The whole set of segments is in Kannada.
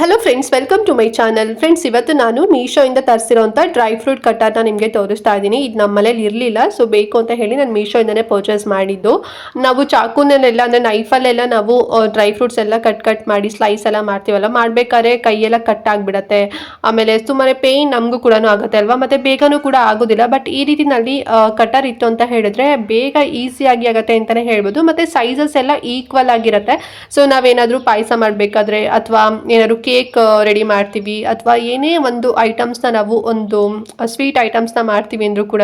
Hello friends, welcome to my channel. Friends, ಇವತ್ತು ನಾನು ಮೀಶೋಯಿಂದ ತರಿಸಿರೋಂಥ ಡ್ರೈ ಫ್ರೂಟ್ ಕಟ್ಟರ್ನ ನಿಮಗೆ ತೋರಿಸ್ತಾ ಇದ್ದೀನಿ. ಇದು ನಮ್ಮ ಮನೇಲಿ ಇರಲಿಲ್ಲ, ಸೊ ಬೇಕು ಅಂತ ಹೇಳಿ ನಾನು ಮೀಶೋಯಿಂದನೇ ಪರ್ಚೇಸ್ ಮಾಡಿದ್ದು. ನಾವು ಚಾಕುನಲ್ಲೆಲ್ಲ ಅಂದರೆ ನೈಫಲ್ಲೆಲ್ಲ ನಾವು ಡ್ರೈ ಫ್ರೂಟ್ಸ್ ಎಲ್ಲ ಕಟ್ ಮಾಡಿ ಸ್ಲೈಸ್ ಎಲ್ಲ ಮಾಡ್ತೀವಲ್ಲ, ಮಾಡಬೇಕಾದ್ರೆ ಕೈಯೆಲ್ಲ ಕಟ್ ಆಗಿಬಿಡತ್ತೆ. ಆಮೇಲೆ ಸುಮ್ಮನೆ ಪೇಯ್ನ್ ನಮಗೂ ಕೂಡ ಆಗುತ್ತೆ ಅಲ್ವಾ, ಮತ್ತು ಬೇಗನೂ ಕೂಡ ಆಗೋದಿಲ್ಲ. ಬಟ್ ಈ ರೀತಿನಲ್ಲಿ ಕಟರ್ ಇತ್ತು ಅಂತ ಹೇಳಿದ್ರೆ ಬೇಗ ಈಸಿಯಾಗಿ ಆಗುತ್ತೆ ಅಂತಲೇ ಹೇಳ್ಬೋದು. ಮತ್ತು ಸೈಜಸ್ ಎಲ್ಲ ಈಕ್ವಲ್ ಆಗಿರುತ್ತೆ. ಸೊ ನಾವೇನಾದರೂ ಪಾಯಸ ಮಾಡಬೇಕಾದ್ರೆ ಅಥವಾ ಏನಾದರೂ ಕೇಕ್ ರೆಡಿ ಮಾಡ್ತೀವಿ ಅಥವಾ ಏನೇ ಒಂದು ಐಟಮ್ಸ್ನ ನಾವು ಒಂದು ಸ್ವೀಟ್ ಐಟಮ್ಸ್ನ ಮಾಡ್ತೀವಿ ಅಂದರೂ ಕೂಡ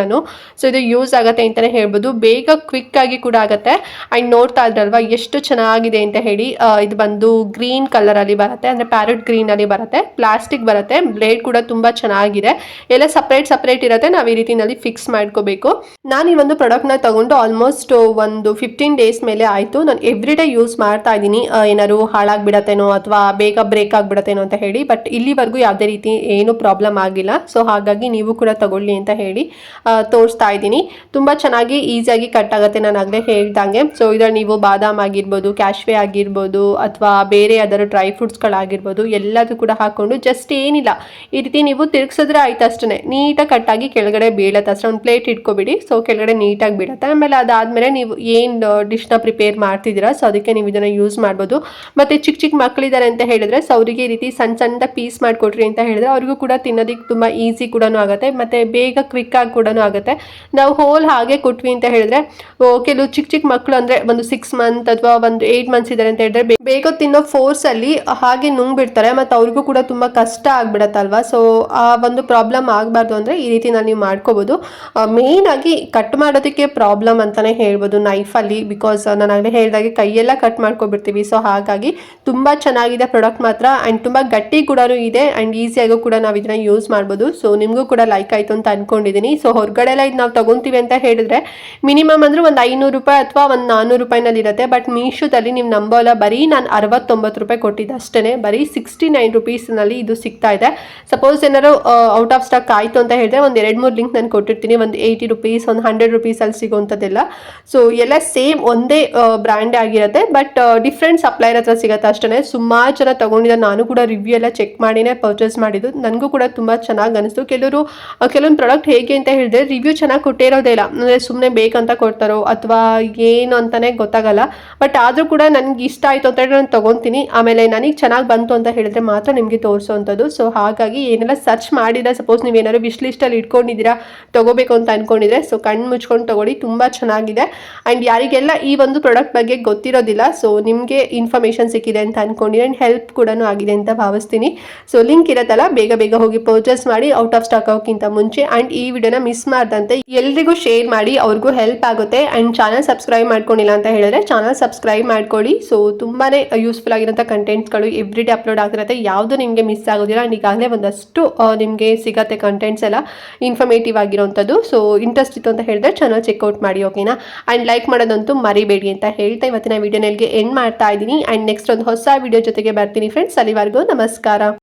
ಸೊ ಇದು ಯೂಸ್ ಆಗುತ್ತೆ ಅಂತಲೇ ಹೇಳ್ಬೋದು. ಬೇಗ ಕ್ವಿಕ್ ಆಗಿ ಕೂಡ ಆಗುತ್ತೆ. ಆ್ಯಂಡ್ ನೋಡ್ತಾ ಇದ್ರಲ್ವಾ ಎಷ್ಟು ಚೆನ್ನಾಗಿದೆ ಅಂತ ಹೇಳಿ. ಇದು ಬಂದು ಗ್ರೀನ್ ಕಲರಲ್ಲಿ ಬರುತ್ತೆ, ಅಂದರೆ ಪ್ಯಾರೆಟ್ ಗ್ರೀನಲ್ಲಿ ಬರುತ್ತೆ, ಪ್ಲಾಸ್ಟಿಕ್ ಬರುತ್ತೆ. ಬ್ಲೇಡ್ ಕೂಡ ತುಂಬ ಚೆನ್ನಾಗಿದೆ, ಎಲ್ಲ ಸಪ್ರೇಟ್ ಇರುತ್ತೆ. ನಾವು ಈ ರೀತಿಯಲ್ಲಿ ಫಿಕ್ಸ್ ಮಾಡ್ಕೋಬೇಕು. ನಾನು ಈ ಒಂದು ಪ್ರಾಡಕ್ಟ್ನ ತಗೊಂಡು ಆಲ್ಮೋಸ್ಟ್ ಒಂದು 15 ಡೇಸ್ ಮೇಲೆ ಆಯಿತು. ನಾನು ಎವ್ರಿ ಡೇ ಯೂಸ್ ಮಾಡ್ತಾ ಇದ್ದೀನಿ. ಏನಾದ್ರು ಹಾಳಾಗ್ಬಿಡತ್ತೇನೋ ಅಥವಾ ಬೇಗ ಬ್ರೇಕ್ ಆಗಿಬಿಡತ್ತೇನೋ ಅಂತ ಹೇಳಿ. ಬಟ್ ಇಲ್ಲಿವರೆಗೂ ಯಾವುದೇ ರೀತಿ ಏನು ಪ್ರಾಬ್ಲಮ್ ಆಗಿಲ್ಲ. ಸೊ ಹಾಗಾಗಿ ನೀವು ಕೂಡ ತಗೊಳ್ಳಿ ಅಂತ ಹೇಳಿ ತೋರಿಸ್ತಾ ಇದ್ದೀನಿ. ತುಂಬ ಚೆನ್ನಾಗಿ ಈಸಿಯಾಗಿ ಕಟ್ ಆಗುತ್ತೆ, ನಾನು ಆಗಲೇ ಹೇಳ್ದಂಗೆ. ಸೊ ಇದರಲ್ಲಿ ನೀವು ಬಾದಾಮ್ ಆಗಿರ್ಬೋದು, ಕ್ಯಾಶ್ವೆ ಆಗಿರ್ಬೋದು, ಅಥವಾ ಬೇರೆ ಅದರ ಡ್ರೈ ಫ್ರೂಟ್ಸ್ಗಳಾಗಿರ್ಬೋದು ಎಲ್ಲದೂ ಕೂಡ ಹಾಕ್ಕೊಂಡು ಜಸ್ಟ್ ಏನಿಲ್ಲ ಈ ರೀತಿ ನೀವು ತಿರುಗಿಸಿದ್ರೆ ಆಯ್ತು ಅಷ್ಟೇ. ನೀಟಾಗಿ ಕಟ್ಟಾಗಿ ಕೆಳಗಡೆ ಬೀಳುತ್ತೆ ಅಷ್ಟೇ. ಒಂದು ಪ್ಲೇಟ್ ಇಟ್ಕೊಬಿಡಿ, ಸೊ ಕೆಳಗಡೆ ನೀಟಾಗಿ ಬೀಳುತ್ತೆ. ಆಮೇಲೆ ಅದಾದಮೇಲೆ ನೀವು ಏನು ಡಿಶ್ನ ಪ್ರಿಪೇರ್ ಮಾಡ್ತಿದ್ದೀರಾ ಸೊ ಅದಕ್ಕೆ ನೀವು ಇದನ್ನು ಯೂಸ್ ಮಾಡ್ಬೋದು. ಮತ್ತು ಚಿಕ್ಕ ಮಕ್ಕಳಿದ್ದಾರೆ ಅಂತ ಹೇಳಿದ್ರೆ ಸೊ ಅವರಿಗೆ ಈ ರೀತಿ ಸಣ್ಣ ಪೀಸ್ ಮಾಡಿಕೊಟ್ರಿ ಅಂತ ಹೇಳಿದ್ರೆ ಅವ್ರಿಗೂ ಕೂಡ ತಿನ್ನೋದಕ್ಕೆ ತುಂಬ ಈಸಿ ಕೂಡ ಆಗುತ್ತೆ, ಮತ್ತು ಬೇಗ ಕ್ವಿಕ್ ಆಗಿ ಕೂಡ ಆಗುತ್ತೆ. ನಾವು ಹೋಲ್ ಹಾಗೆ ಕೊಟ್ವಿ ಅಂತ ಹೇಳಿದ್ರೆ ಕೆಲವು ಚಿಕ್ಕ ಮಕ್ಕಳು ಅಂದರೆ ಒಂದು 6 ಮಂತ್ ಅಥವಾ ಒಂದು 8 ಮಂತ್ಸ್ ಇದ್ದಾರೆ ಅಂತ ಹೇಳಿದ್ರೆ ಬೇಗ ತಿನ್ನೋ ಫೋರ್ಸಲ್ಲಿ ಹಾಗೆ ನುಂಗ್ಬಿಡ್ತಾರೆ, ಮತ್ತು ಅವ್ರಿಗೂ ಕೂಡ ತುಂಬ ಕಷ್ಟ ಆಗ್ಬಿಡತ್ತಲ್ವಾ. ಸೊ ಆ ಒಂದು ಪ್ರಾಬ್ಲಮ್ ಆಗಬಾರ್ದು ಅಂದರೆ ಈ ರೀತಿ ನೀವು ಮಾಡ್ಕೋಬೋದು. ಮೇಯ್ನ್ ಆಗಿ ಕಟ್ ಮಾಡೋದಕ್ಕೆ ಪ್ರಾಬ್ಲಮ್ ಅಂತಲೇ ಹೇಳ್ಬೋದು ನೈಫಲ್ಲಿ, ಬಿಕಾಸ್ ನಾನು ಆಗಲೇ ಹೇಳಿದಾಗೆ ಕೈಯೆಲ್ಲ ಕಟ್ ಮಾಡ್ಕೊಬಿಡ್ತೀವಿ. ಸೊ ಹಾಗಾಗಿ ತುಂಬ ಚೆನ್ನಾಗಿದೆ ಪ್ರಾಡಕ್ಟ್ ಮಾತ್ರ. ಆ್ಯಂಡ್ ತುಂಬ ಗಟ್ಟಿ ಕೂಡ ಇದೆ ಆ್ಯಂಡ್ ಈಸಿಯಾಗೂ ಕೂಡ ನಾವು ಇದನ್ನ ಯೂಸ್ ಮಾಡ್ಬೋದು. ಸೊ ನಿಮಗೂ ಕೂಡ ಲೈಕ್ ಆಯಿತು ಅಂತ ಅಂದ್ಕೊಂಡಿದ್ದೀನಿ. ಸೊ ಹೊರಗಡೆ ಎಲ್ಲ ಇದು ನಾವು ತೊಗೊತೀವಿ ಅಂತ ಹೇಳಿದ್ರೆ ಮಿನಿಮಮ್ ಅಂದರೆ ಒಂದು 500 ರೂಪಾಯಿ ಅಥವಾ ಒಂದು 400 ರೂಪಾಯಿನಲ್ಲಿ ಇರುತ್ತೆ. ಬಟ್ ಮೀಶೋದಲ್ಲಿ ನೀವು ನಂಬೋಲ್ಲ, ಬರೀ ನಾನು 69 ರೂಪಾಯಿ ಕೊಟ್ಟಿದ್ದೆ ಅಷ್ಟೇ. ಬರೀ 69 ರುಪೀಸ್ನಲ್ಲಿ ಇದು ಸಿಗ್ತಾ ಇದೆ. ಸಪೋಸ್ ಏನಾದ್ರು ಔಟ್ ಆಫ್ ಸ್ಟಾಕ್ ಆಯಿತು ಅಂತ ಹೇಳಿದ್ರೆ ಒಂದು 2-3 ಲಿಂಕ್ ನಾನು ಕೊಟ್ಟಿರ್ತೀನಿ. ಒಂದು 80 ರುಪೀಸ್, ಒಂದು 100 ರುಪೀಸಲ್ಲಿ ಸಿಗೋವಂಥದ್ದೆಲ್ಲ. ಸೊ ಎಲ್ಲ ಸೇಮ್ ಒಂದೇ ಬ್ರ್ಯಾಂಡೇ ಆಗಿರುತ್ತೆ, ಬಟ್ ಡಿಫ್ರೆಂಟ್ ಸಪ್ಲೈರ್ ಹತ್ರ ಸಿಗುತ್ತೆ ಅಷ್ಟೇ. ಸುಮಾರು ಜನ ತೊಗೊಂಡಿದ್ದಾರೆ, ನಾನು ಕೂಡ ರಿವ್ಯೂ ಎಲ್ಲ ಚೆಕ್ ಮಾಡಿನೇ ಪರ್ಚೇಸ್ ಮಾಡಿದ್ದು. ನನಗೂ ಕೂಡ ತುಂಬ ಚೆನ್ನಾಗಿ ಅನಿಸ್ತು. ಕೆಲವೊಂದು ಪ್ರಾಡಕ್ಟ್ ಹೇಗೆ ಅಂತ ಹೇಳಿದ್ರೆ ರಿವ್ಯೂ ಚೆನ್ನಾಗಿ ಕೊಟ್ಟಿರೋದೇ ಇಲ್ಲ, ಅಂದರೆ ಸುಮ್ಮನೆ ಬೇಕಂತ ಕೊಡ್ತಾರೋ ಅಥವಾ ಏನು ಅಂತಲೇ ಗೊತ್ತಾಗಲ್ಲ. ಬಟ್ ಆದರೂ ಕೂಡ ನನಗೆ ಇಷ್ಟ ಆಯಿತು ಅಂತ ಹೇಳಿ ನಾನು ತೊಗೊತೀನಿ. ಆಮೇಲೆ ನನಗೆ ಚೆನ್ನಾಗಿ ಬಂತು ಅಂತ ಹೇಳಿದ್ರೆ ಮಾತ್ರ ನಿಮಗೆ ತೋರಿಸೋವಂಥದ್ದು. ಸೊ ಹಾಗಾಗಿ ಏನೆಲ್ಲ ಸರ್ಚ್ ಮಾಡಿದ್ರೆ ಸಪೋಸ್ ನೀವೇನಾದ್ರು ವಿಶ್ ಲಿಸ್ಟಲ್ಲಿ ಇಟ್ಕೊಂಡಿದ್ದೀರಾ ತೊಗೋಬೇಕು ಅಂತ ಅಂದ್ಕೊಂಡಿದ್ರೆ ಸೊ ಕಣ್ಣು ಮುಚ್ಕೊಂಡು ತೊಗೊಳ್ಳಿ, ತುಂಬ ಚೆನ್ನಾಗಿದೆ. ಆ್ಯಂಡ್ ಯಾರಿಗೆಲ್ಲ ಈ ಒಂದು ಪ್ರಾಡಕ್ಟ್ ಬಗ್ಗೆ ಗೊತ್ತಿರೋದಿಲ್ಲ ಸೊ ನಿಮಗೆ ಇನ್ಫಾರ್ಮೇಷನ್ ಸಿಕ್ಕಿದೆ ಅಂತ ಅಂದ್ಕೊಂಡಿದ್ದೀನಿ. ಆ್ಯಂಡ್ ಹೆಲ್ಪ್ ಕೂಡ ಆಗಿದೆ ಅಂತ ಭಾವಿಸ್ತೀನಿ. ಸೊ ಲಿಂಕ್ ಇರುತ್ತಲ್ಲ, ಬೇಗ ಹೋಗಿ ಪರ್ಚೇಸ್ ಮಾಡಿ ಔಟ್ ಆಫ್ ಸ್ಟಾಕ್ ಆಗೋಕ್ಕಿಂತ ಮುಂಚೆ. ಆ್ಯಂಡ್ ಈ ವಿಡಿಯೋನ ಮಿಸ್ ಮಾಡ್ದಂತೆ ಎಲ್ರಿಗೂ ಶೇರ್ ಮಾಡಿ, ಅವ್ರಿಗೂ ಹೆಲ್ಪ್ ಆಗುತ್ತೆ. ಆ್ಯಂಡ್ ಚಾನಲ್ ಸಬ್ಸ್ಕ್ರೈಬ್ ಮಾಡ್ಕೊಂಡಿಲ್ಲ ಅಂತ ಹೇಳಿದ್ರೆ ಚಾನಲ್ ಸಬ್ಸ್ಕ್ರೈಬ್ ಮಾಡ್ಕೊಳ್ಳಿ. ಸೊ ತುಂಬಾ ಯೂಸ್ಫುಲ್ ಆಗಿರೋಂಥ ಕಂಟೆಂಟ್ಸ್ಗಳು ಎವ್ರಿ ಡೇ ಅಪ್ಲೋಡ್ ಆಗಿರುತ್ತೆ, ಯಾವುದು ನಿಮಗೆ ಮಿಸ್ ಆಗೋದಿಲ್ಲ. ಆ್ಯಂಡ್ ಈಗಾಗಲೇ ಒಂದಷ್ಟು ನಿಮಗೆ ಸಿಗತ್ತೆ ಕಂಟೆಂಟ್ಸ್ ಎಲ್ಲ ಇನ್ಫಾರ್ಮೇಟಿವ್ ಆಗಿರೋಂಥದ್ದು. ಸೊ ಇಂಟ್ರೆಸ್ಟ್ ಇತ್ತು ಅಂತ ಹೇಳಿದ್ರೆ ಚಾನಲ್ ಚೆಕ್ಔಟ್ ಮಾಡಿ, ಓಕೆನಾ. ಆ್ಯಂಡ್ ಲೈಕ್ ಮಾಡೋದಂತೂ ಮರಿಬೇಡಿ ಅಂತ ಹೇಳ್ತಾ ಇವತ್ತಿನ ವಿಡಿಯೋನಲ್ಲಿ ಎಂಡ್ ಮಾಡ್ತಾ ಇದ್ದೀನಿ. ಆ್ಯಂಡ್ ನೆಕ್ಸ್ಟ್ ಒಂದು ಹೊಸ ವಿಡಿಯೋ ಜೊತೆಗೆ ಬರ್ತೀನಿ ಫ್ರೆಂಡ್ಸ್. ಅಲ್ಲಿವರೆಗೂ ನಮಸ್ಕಾರ.